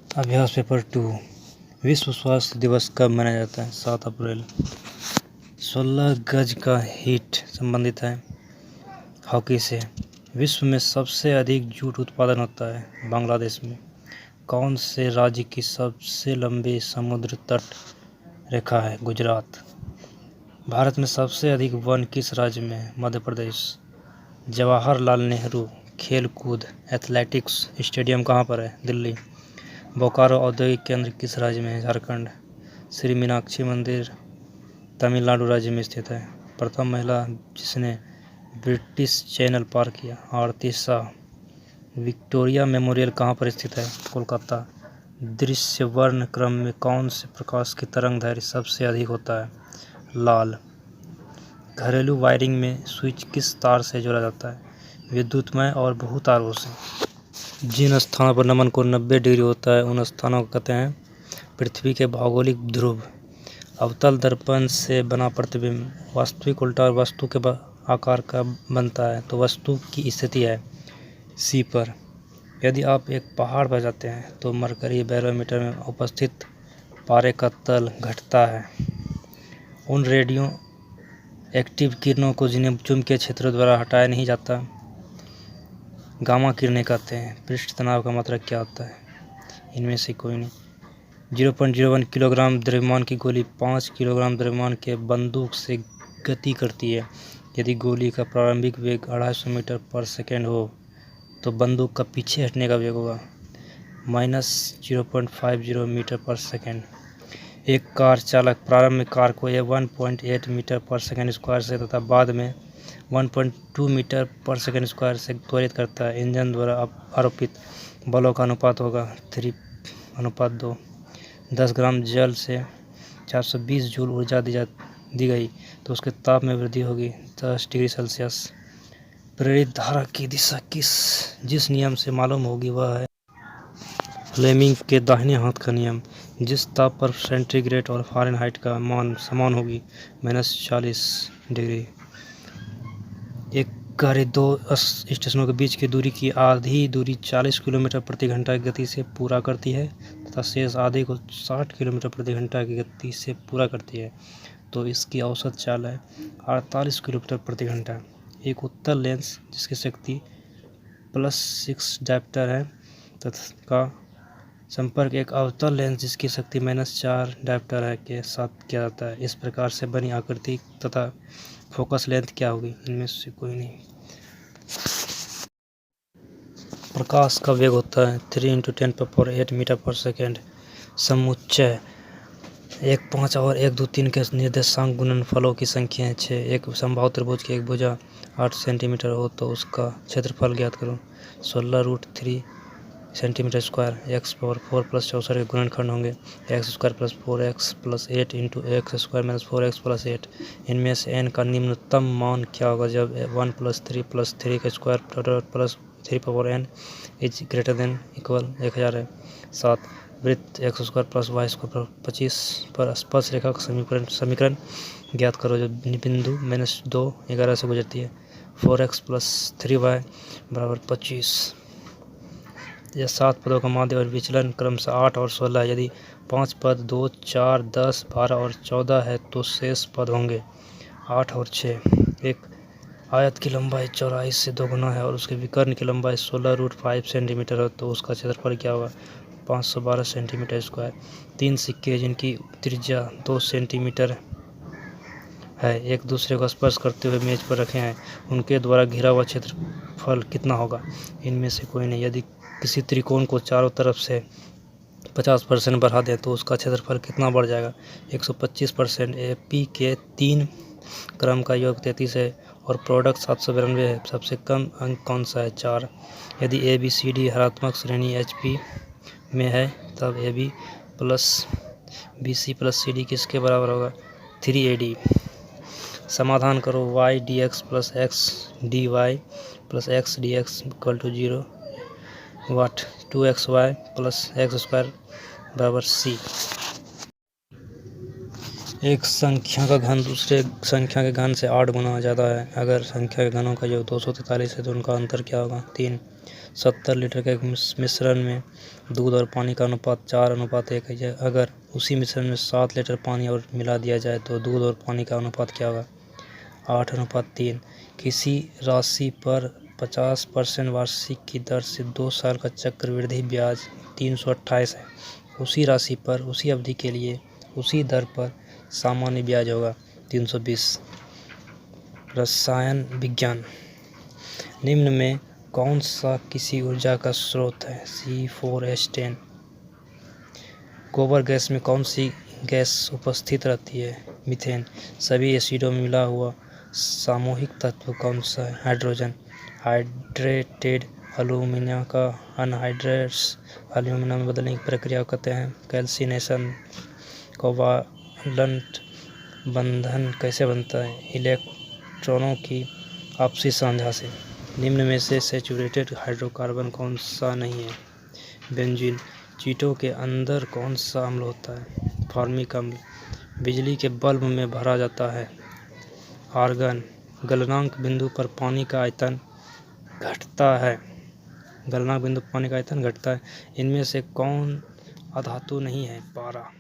अभ्यास पेपर 2। विश्व स्वास्थ्य दिवस कब मनाया जाता है? 7 अप्रैल। 16 गज का हिट संबंधित है हॉकी से। विश्व में सबसे अधिक जूट उत्पादन होता है बांग्लादेश में। कौन से राज्य की सबसे लंबी समुद्र तट रेखा है? गुजरात। भारत में सबसे अधिक वन किस राज्य में है? मध्य प्रदेश। जवाहरलाल नेहरू खेल कूद एथलेटिक्स स्टेडियम कहाँ पर है? दिल्ली। बोकारो औद्योगिक केंद्र किस राज्य में है? झारखंड। श्री मीनाक्षी मंदिर तमिलनाडु राज्य में स्थित है। प्रथम महिला जिसने ब्रिटिश चैनल पार किया? आरती शाह। विक्टोरिया मेमोरियल कहाँ पर स्थित है? कोलकाता। दृश्य वर्ण क्रम में कौन से प्रकाश की तरंग दैर्घ्य सबसे अधिक होता है? लाल। घरेलू वायरिंग में स्विच किस तार से जोड़ा जाता है? विद्युतमय और बहुतारों से। जिन स्थानों पर नमन कोण 90 डिग्री होता है उन स्थानों को कहते हैं पृथ्वी के भौगोलिक ध्रुव। अवतल दर्पण से बना प्रतिबिंब वास्तविक उल्टा और वस्तु के आकार का बनता है तो वस्तु की स्थिति है सी पर। यदि आप एक पहाड़ पर जाते हैं तो मरकरी बैरोमीटर में उपस्थित पारे का तल घटता है। उन रेडियो एक्टिव किरणों को जिन्हें चुंबकीय क्षेत्रों द्वारा हटाया नहीं जाता गामा किरणें कहते हैं। पृष्ठ तनाव का मात्रक क्या होता है? इनमें से कोई नहीं। 0.01 किलोग्राम द्रव्यमान की गोली 5 किलोग्राम द्रव्यमान के बंदूक से गति करती है। यदि गोली का प्रारंभिक वेग 250 मीटर पर सेकेंड हो तो बंदूक का पीछे हटने का वेग होगा -0.50 मीटर पर सेकेंड। एक कार चालक प्रारंभ में कार को 1.8 मीटर पर सेकेंड स्क्वायर से तथा बाद में 1.2 मीटर पर सेकेंड स्क्वायर से त्वरित करता है। इंजन द्वारा आरोपित बलों का अनुपात होगा 3:2। 10 ग्राम जल से 420 जूल ऊर्जा दी गई तो उसके ताप में वृद्धि होगी 10 डिग्री सेल्सियस। प्रेरित धारा की दिशा जिस नियम से मालूम होगी वह है फ्लेमिंग के दाहिने हाथ का नियम। जिस ताप पर सेंटीग्रेड और फ़ारेनहाइट का मान समान होगी -40 डिग्री। एक गाड़ी 2 स्टेशनों के बीच की दूरी की आधी दूरी 40 किलोमीटर प्रति घंटा की गति से पूरा करती है तथा शेष आधे को 60 किलोमीटर प्रति घंटा की गति से पूरा करती है तो इसकी औसत चाल है 48 किलोमीटर प्रति घंटा। एक उत्तल लेंस जिसकी शक्ति +6 डायप्टर है तथा का संपर्क एक अवतल लेंस जिसकी शक्ति -4 डायप्टर है के साथ किया जाता है। इस प्रकार से बनी आकृति तथा फोकस लेंथ क्या होगी? इनमें से कोई नहीं। प्रकाश का वेग होता है 3 × 10⁸ मीटर पर सेकेंड। समुच्चय 1, 5 और 1, 2, 3 के निर्देशांक गुणनफलों की संख्या 6। एक समबाहु त्रिभुज की एक भुजा 8 सेंटीमीटर हो तो उसका क्षेत्रफल ज्ञात करो। 16√3 सेंटीमीटर स्क्वायर। x⁴ + 64 के गुणनखंड होंगे x² + 4x + 8 × x² - 4x + 8। इनमें से n का निम्नतम मान क्या होगा जब 1 + 3 + 3 का स्क्वायर + 3n > 1000 है। 7 वृत्त x² + y² 25 पर स्पर्श रेखा का समीकरण ज्ञात करो जो बिंदु -2 11 से गुजरती है। 4x + 3y = 25। यह 7 पदों का माध्य और विचलन क्रमशः 8 और 16 है। यदि 5 पद 2, 4, 10, 12 और 14 है तो शेष पद होंगे 8 और 6। एक आयत की लंबाई चौड़ाई से 2 गुना है और उसके विकर्ण की लंबाई 16√5 सेंटीमीटर है तो उसका क्षेत्रफल क्या होगा? 512 सेंटीमीटर स्क्वायर। 3 सिक्के जिनकी त्रिज्या 2 सेंटीमीटर है एक दूसरे को स्पर्श करते हुए मेज पर रखे हैं उनके द्वारा घिरा हुआ क्षेत्रफल कितना होगा? इनमें से कोई नहीं। यदि किसी त्रिकोण को चारों तरफ से 50% बढ़ा दें तो उसका क्षेत्रफल कितना बढ़ जाएगा? 125%। AP के 3 क्रम का योग 33 है और प्रोडक्ट 792 है। सबसे कम अंक कौन सा है? 4। यदि ABCD हरात्मक श्रेणी HP में है तब AB + BC + CD किसके बराबर होगा? 3AD। समाधान करो। y dx + x dy + x dx = 0 वाट 2xy + x² = c। एक संख्या का घन दूसरे संख्या के घन से 8 गुना ज़्यादा है। अगर संख्या के घनों का योग 243 है तो उनका अंतर क्या होगा? 3। 70 लीटर के एक मिश्रण में दूध और पानी का अनुपात 4:1 है। अगर उसी मिश्रण में 7 लीटर पानी और मिला दिया जाए तो दूध और पानी का अनुपात क्या होगा? 8:3। किसी राशि पर 50% वार्षिक की दर से 2 साल का चक्रवृद्धि ब्याज 328 है। उसी राशि पर उसी अवधि के लिए उसी दर पर सामान्य ब्याज होगा 320। रसायन विज्ञान। निम्न में कौन सा किसी ऊर्जा का स्रोत है? C4H10। गोबर गैस में कौन सी गैस उपस्थित रहती है? मीथेन। सभी एसिडों में मिला हुआ सामूहिक तत्व कौन सा है? हाइड्रोजन। हाइड्रेटेड एल्यूमिनियम का अनहाइड्रेट्स एल्यूमिनियम में बदलने की प्रक्रिया को कहते हैं कैल्सिनेशन। कोवालेंट बंधन कैसे बनता है? इलेक्ट्रॉनों की आपसी साझा से। निम्न में से सैचुरेटेड हाइड्रोकार्बन कौन सा नहीं है? बेंजीन। चींटों के अंदर कौन सा अम्ल होता है? फॉर्मिक अम्ल। बिजली के बल्ब में भरा जाता है आर्गन। गलनांक बिंदु पर पानी का आयतन घटता है। गलनांक बिंदु पर पानी का आयतन घटता है। इनमें से कौन अधातु नहीं है? पारा।